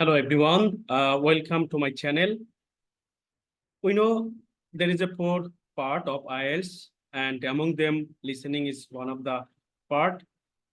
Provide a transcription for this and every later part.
Hello everyone, welcome to my channel. We know there is a four part of ielts, and among them listening is one of the part.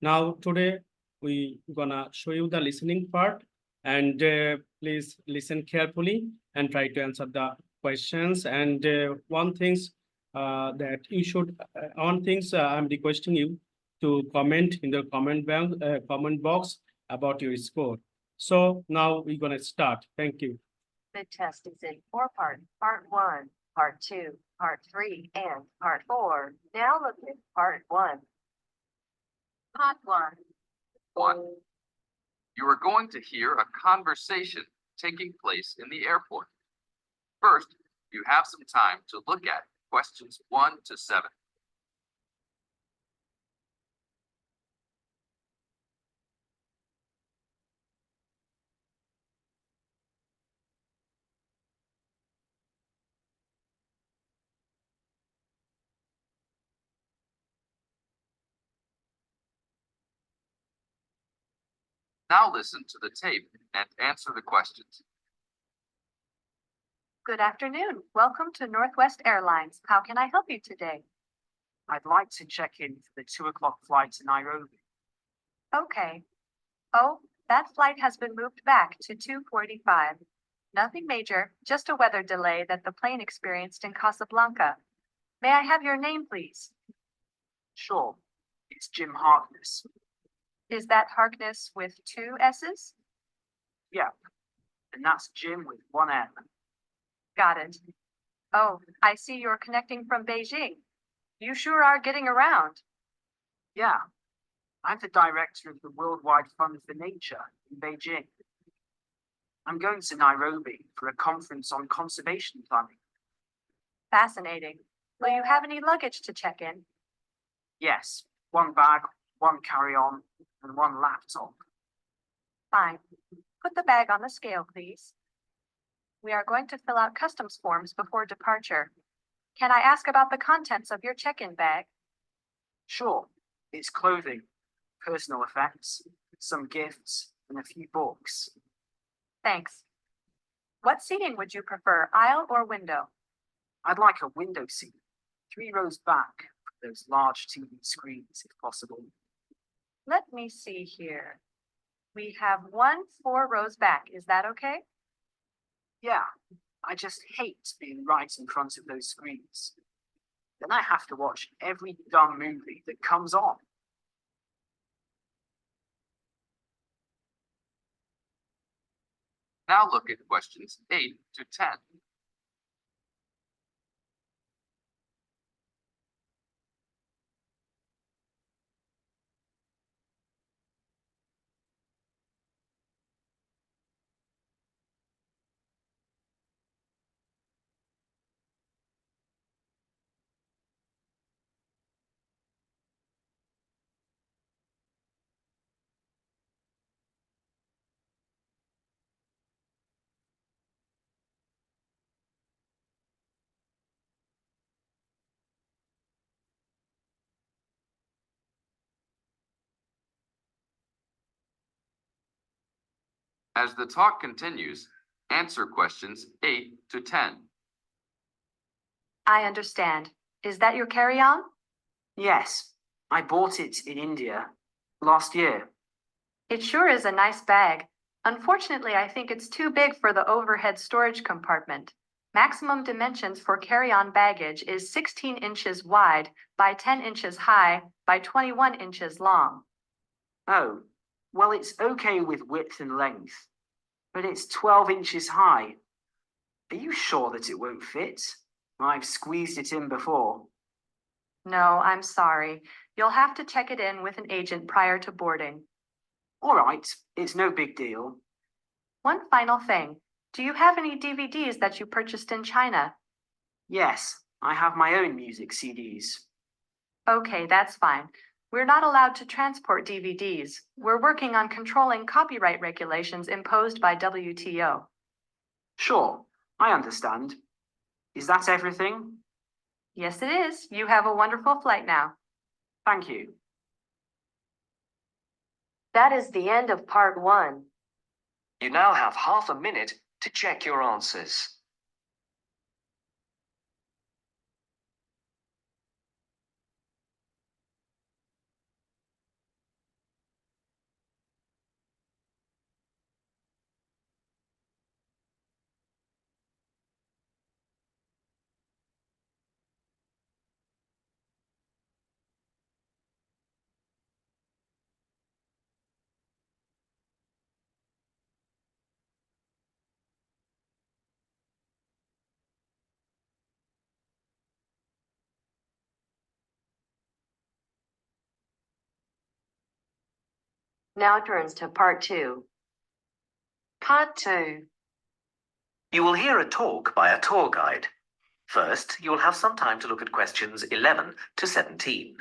Now today we gonna show you the listening part, and please listen carefully and try to answer the questions. And one things that you should one things I'm requesting you to comment in the comment box about your score. So now we're gonna start. Thank you. The test is in four parts, part one, part two, part three, and part four. Now look at part one. Part one. 1. You are going to hear a conversation taking place in the airport. First, you have some time to look at questions 1 to 7. Now listen to the tape and answer the questions. Good afternoon. Welcome to Northwest Airlines. How can I help you today? I'd like to check in for the 2 o'clock flight to Nairobi. Okay. Oh, that flight has been moved back to 2:45. Nothing major, just a weather delay that the plane experienced in Casablanca. May I have your name, please? Sure, it's Jim Harkness. Is that Harkness with two S's? Yeah, and that's Jim with one M. Got it. Oh, I see you're connecting from Beijing. You sure are getting around. Yeah, I'm the director of the Worldwide Fund for Nature in Beijing. I'm going to Nairobi for a conference on conservation planning. Fascinating. Will you have any luggage to check in? Yes, one bag, one carry-on, and one laptop. Fine. Put the bag on the scale, please. We are going to fill out customs forms before departure. Can I ask about the contents of your check-in bag? Sure, it's clothing, personal effects, some gifts, and a few books. Thanks. What seating would you prefer, aisle or window? I'd like a window seat, 3 rows back, for those large TV screens if possible. Let me see here. We have 4 rows back. Is that okay? Yeah, I just hate being right in front of those screens. Then I have to watch every dumb movie that comes on. Now look at questions 8 to 10. As the talk continues, answer questions 8 to 10. I understand. Is that your carry-on? Yes, I bought it in India last year. It sure is a nice bag. Unfortunately, I think it's too big for the overhead storage compartment. Maximum dimensions for carry-on baggage is 16 inches wide by 10 inches high by 21 inches long. Oh, well, it's okay with width and length, but it's 12 inches high. Are you sure that it won't fit? I've squeezed it in before. No, I'm sorry. You'll have to check it in with an agent prior to boarding. All right, it's no big deal. One final thing. Do you have any DVDs that you purchased in China? Yes, I have my own music CDs. Okay, that's fine. We're not allowed to transport DVDs. We're working on controlling copyright regulations imposed by WTO. Sure, I understand. Is that everything? Yes, it is. You have a wonderful flight now. Thank you. That is the end of part one. You now have half a minute to check your answers. Now turns to part 2. Part 2. You will hear a talk by a tour guide. First, you will have some time to look at questions 11 to 17.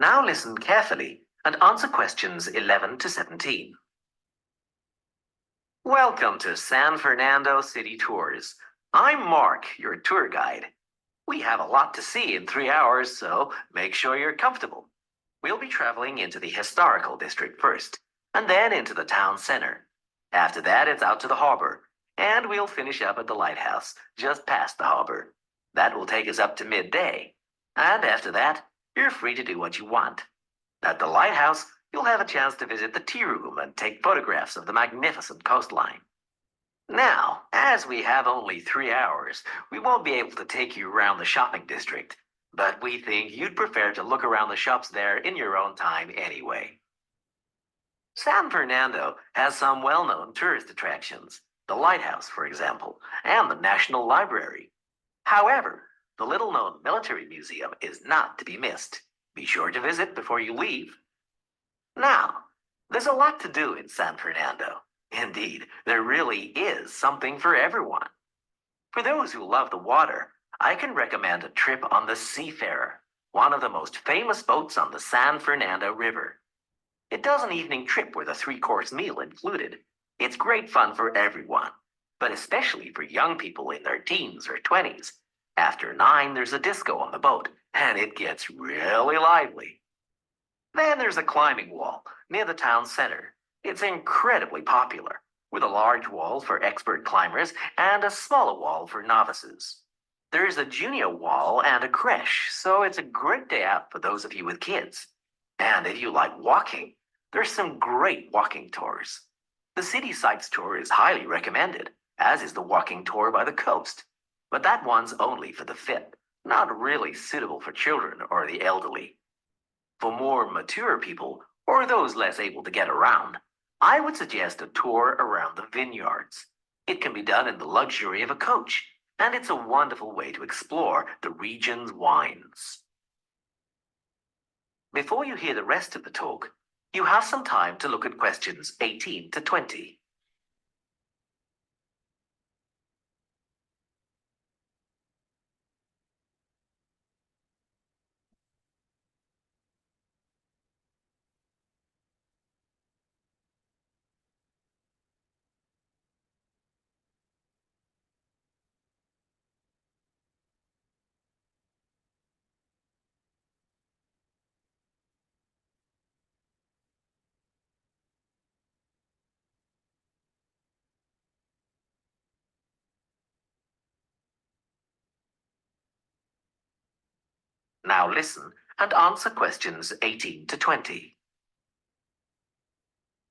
Now listen carefully and answer questions 11 to 17. Welcome to San Fernando City Tours. I'm Mark, your tour guide. We have a lot to see in 3 hours, so make sure you're comfortable. We'll be traveling into the historical district first, and then into the town center. After that, it's out to the harbor, and we'll finish up at the lighthouse just past the harbor. That will take us up to midday, and after that, you're free to do what you want. At the lighthouse, you'll have a chance to visit the tea room and take photographs of the magnificent coastline. Now, as we have only 3 hours, we won't be able to take you around the shopping district, but we think you'd prefer to look around the shops there in your own time anyway. San Fernando has some well-known tourist attractions, the lighthouse, for example, and the National Library. However, the little-known military museum is not to be missed. Be sure to visit before you leave. Now, there's a lot to do in San Fernando. Indeed, there really is something for everyone. For those who love the water, I can recommend a trip on the Seafarer, one of the most famous boats on the San Fernando River. It does an evening trip with a 3-course meal included. It's great fun for everyone, but especially for young people in their teens or 20s. After 9, there's a disco on the boat, and it gets really lively. Then there's a climbing wall near the town center. It's incredibly popular, with a large wall for expert climbers and a smaller wall for novices. There's a junior wall and a creche, so it's a great day out for those of you with kids. And if you like walking, there's some great walking tours. The City Sights tour is highly recommended, as is the walking tour by the coast. But that one's only for the fit, not really suitable for children or the elderly. For more mature people, or those less able to get around, I would suggest a tour around the vineyards. It can be done in the luxury of a coach, and it's a wonderful way to explore the region's wines. Before you hear the rest of the talk, you have some time to look at questions 18 to 20. Now listen and answer questions 18 to 20.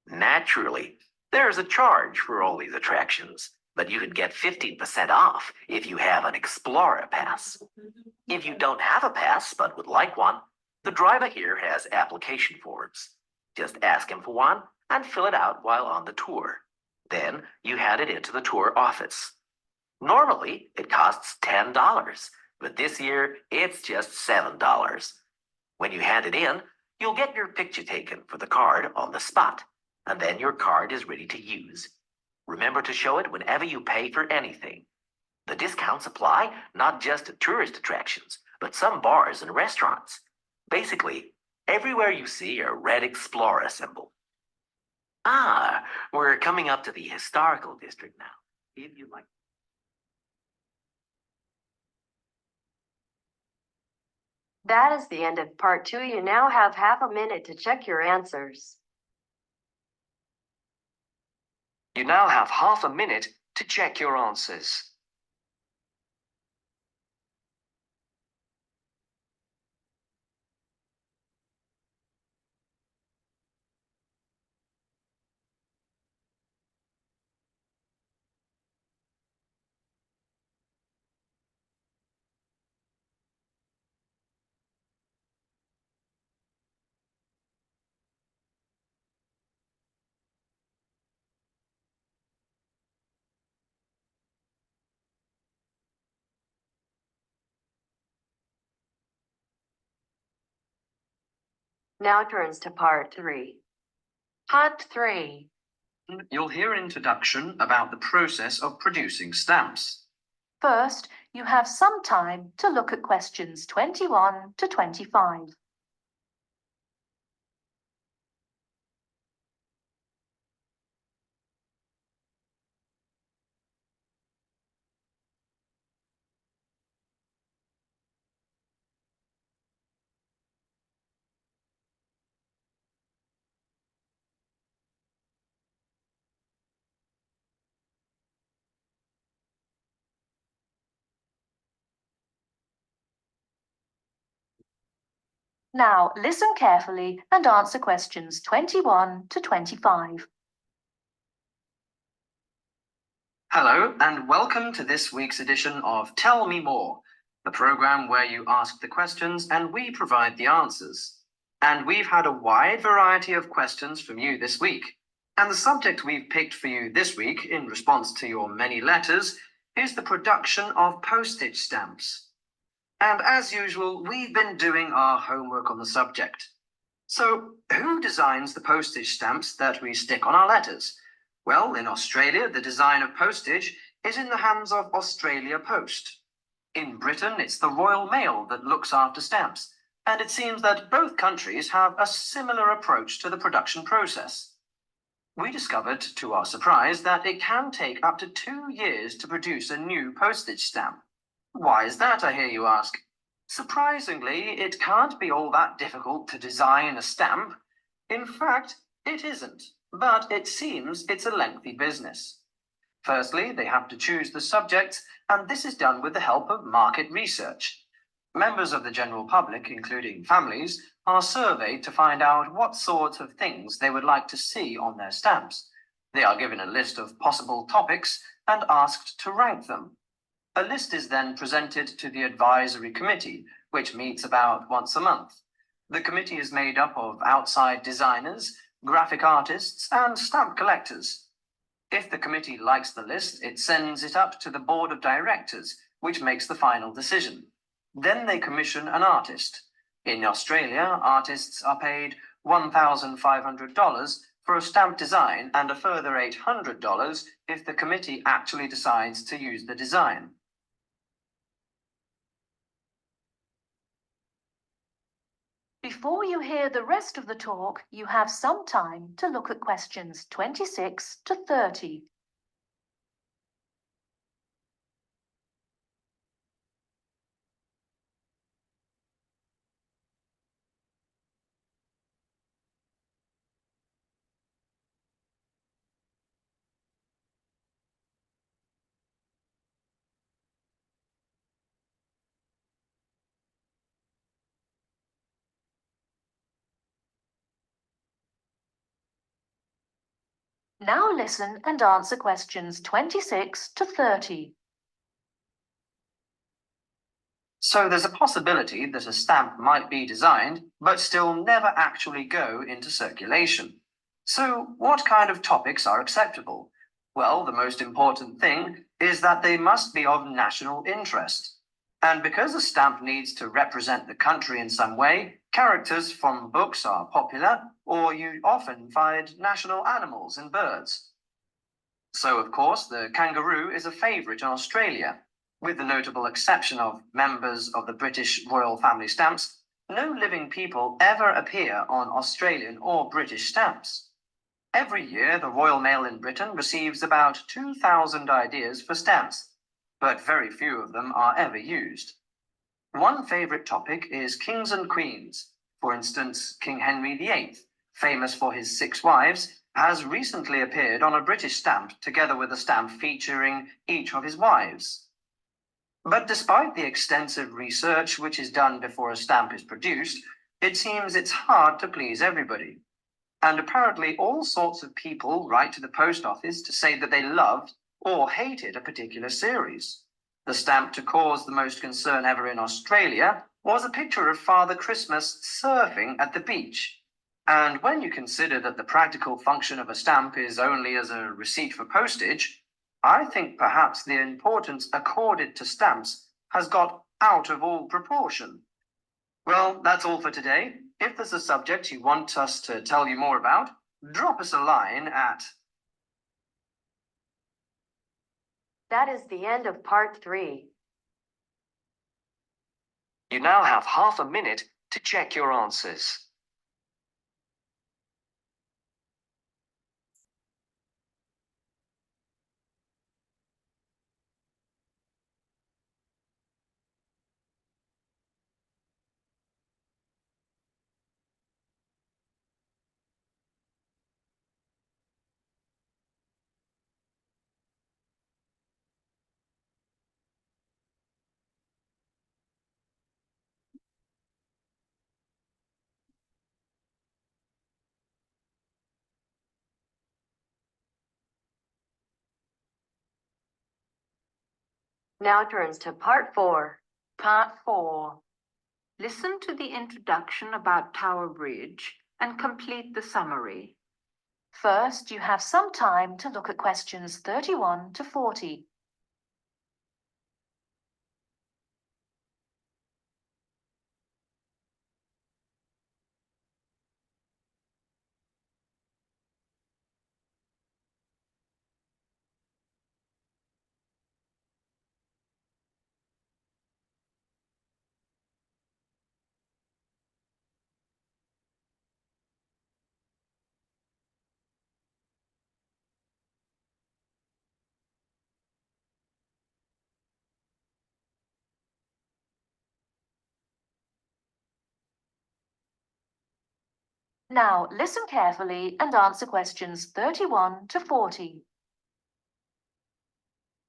Naturally, there's a charge for all these attractions, but you can get 15% off if you have an Explorer pass. If you don't have a pass but would like one, the driver here has application forms. Just ask him for one and fill it out while on the tour. Then you hand it into the tour office. Normally, it costs $10, but this year it's just $7. When you hand it in, you'll get your picture taken for the card on the spot, and then your card is ready to use. Remember to show it whenever you pay for anything. The discounts apply not just to tourist attractions, but some bars and restaurants. Basically, Everywhere you see a red explorer symbol. Ah, we're coming up to the historical district now. If you like. That is the end of part 2. You now have half a minute to check your answers. You now have half a minute to check your answers. Now turns to part 3. Part 3. You'll hear an introduction about the process of producing stamps. First, you have some time to look at questions 21 to 25. Now, listen carefully and answer questions 21 to 25. Hello, and welcome to this week's edition of Tell Me More, the program where you ask the questions and we provide the answers. And we've had a wide variety of questions from you this week. And the subject we've picked for you this week, in response to your many letters, is the production of postage stamps. And as usual, we've been doing our homework on the subject. So, who designs the postage stamps that we stick on our letters? Well, in Australia, the design of postage is in the hands of Australia Post. In Britain, it's the Royal Mail that looks after stamps, and it seems that both countries have a similar approach to the production process. We discovered, to our surprise, that it can take up to 2 years to produce a new postage stamp. Why is that, I hear you ask? Surprisingly, it can't be all that difficult to design a stamp. In fact, it isn't, but it seems it's a lengthy business. Firstly, they have to choose the subjects, and this is done with the help of market research. Members of the general public, including families, are surveyed to find out what sorts of things they would like to see on their stamps. They are given a list of possible topics and asked to rank them. A list is then presented to the advisory committee, which meets about once a month. The committee is made up of outside designers, graphic artists, and stamp collectors. If the committee likes the list, it sends it up to the board of directors, which makes the final decision. Then they commission an artist. In Australia, artists are paid $1,500 for a stamp design and a further $800 if the committee actually decides to use the design. Before you hear the rest of the talk, you have some time to look at questions 26 to 30. Now listen and answer questions 26 to 30. So there's a possibility that a stamp might be designed, but still never actually go into circulation. So what kind of topics are acceptable? Well, the most important thing is that they must be of national interest. And because a stamp needs to represent the country in some way, characters from books are popular, or you often find national animals and birds. So, of course, the kangaroo is a favourite in Australia. With the notable exception of members of the British royal family stamps, no living people ever appear on Australian or British stamps. Every year, the Royal Mail in Britain receives about 2,000 ideas for stamps, but very few of them are ever used. One favourite topic is kings and queens. For instance, King Henry VIII, famous for his 6 wives, has recently appeared on a British stamp together with a stamp featuring each of his wives. But despite the extensive research which is done before a stamp is produced, it seems it's hard to please everybody. And apparently all sorts of people write to the post office to say that they loved or hated a particular series. The stamp to cause the most concern ever in Australia was a picture of Father Christmas surfing at the beach. And when you consider that the practical function of a stamp is only as a receipt for postage, I think perhaps the importance accorded to stamps has got out of all proportion. Well, that's all for today. If there's a subject you want us to tell you more about, drop us a line at... That is the end of part 3. You now have half a minute to check your answers. Now turns to part 4. Part 4. Listen to the introduction about Tower Bridge and complete the summary. First, you have some time to look at questions 31 to 40. Now, listen carefully and answer questions 31 to 40.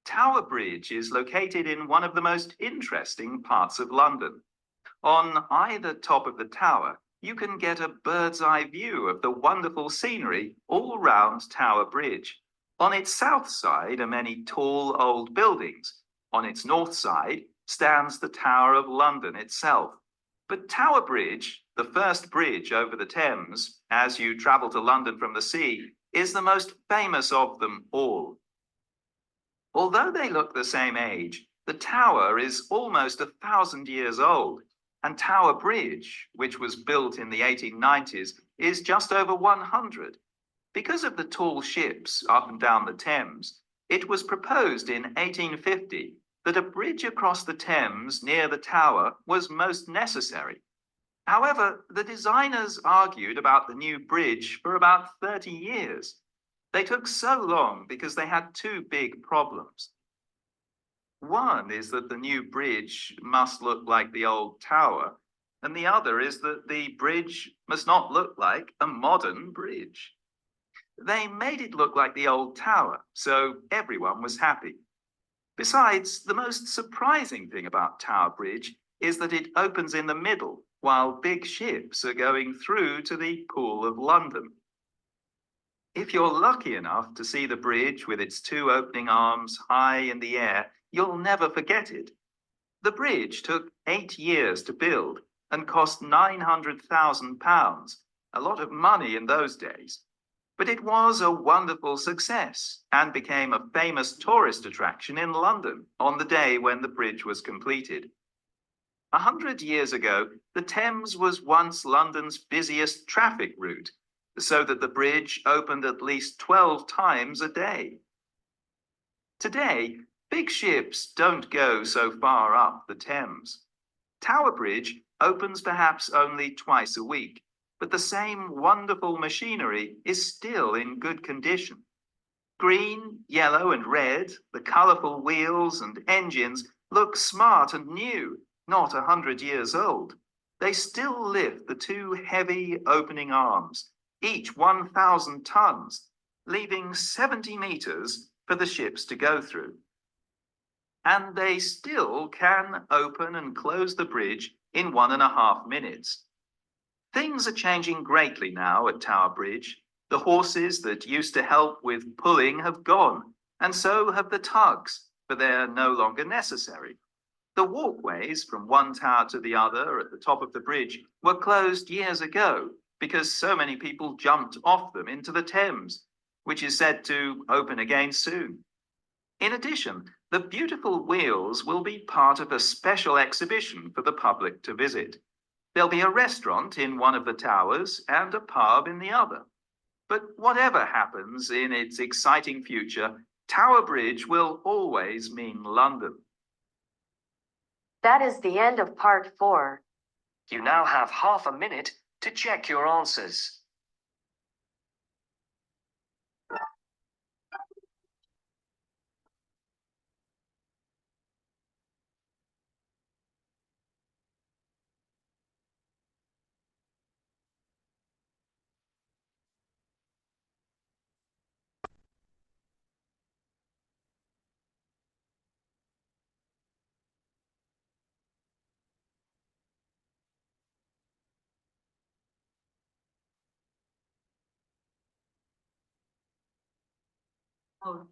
Tower Bridge is located in one of the most interesting parts of London. On either top of the tower, you can get a bird's eye view of the wonderful scenery all round Tower Bridge. On its south side are many tall old buildings. On its north side stands the Tower of London itself. But Tower Bridge, the first bridge over the Thames, as you travel to London from the sea, is the most famous of them all. Although they look the same age, the tower is almost 1,000 years old, and Tower Bridge, which was built in the 1890s, is just over 100. Because of the tall ships up and down the Thames, it was proposed in 1850 that a bridge across the Thames near the tower was most necessary. However, the designers argued about the new bridge for about 30 years. They took so long because they had 2 big problems. One is that the new bridge must look like the old tower, and the other is that the bridge must not look like a modern bridge. They made it look like the old tower, so everyone was happy. Besides, the most surprising thing about Tower Bridge is that it opens in the middle while big ships are going through to the Pool of London. If you're lucky enough to see the bridge with its 2 opening arms high in the air, you'll never forget it. The bridge took 8 years to build and cost £900,000, a lot of money in those days. But it was a wonderful success and became a famous tourist attraction in London on the day when the bridge was completed. 100 years ago, the Thames was once London's busiest traffic route, so that the bridge opened at least 12 times a day. Today, big ships don't go so far up the Thames. Tower Bridge opens perhaps only twice a week, but the same wonderful machinery is still in good condition. Green, yellow, and red, the colourful wheels and engines look smart and new, not 100 years old. They still lift the two heavy opening arms, each 1,000 tons, leaving 70 meters for the ships to go through. And they still can open and close the bridge in 1.5 minutes. Things are changing greatly now at Tower Bridge. The horses that used to help with pulling have gone, and so have the tugs, for they're no longer necessary. The walkways from one tower to the other at the top of the bridge were closed years ago because so many people jumped off them into the Thames, which is said to open again soon. In addition, the beautiful wheels will be part of a special exhibition for the public to visit. There'll be a restaurant in one of the towers and a pub in the other. But whatever happens in its exciting future, Tower Bridge will always mean London. That is the end of part 4. You now have half a minute to check your answers. Oh,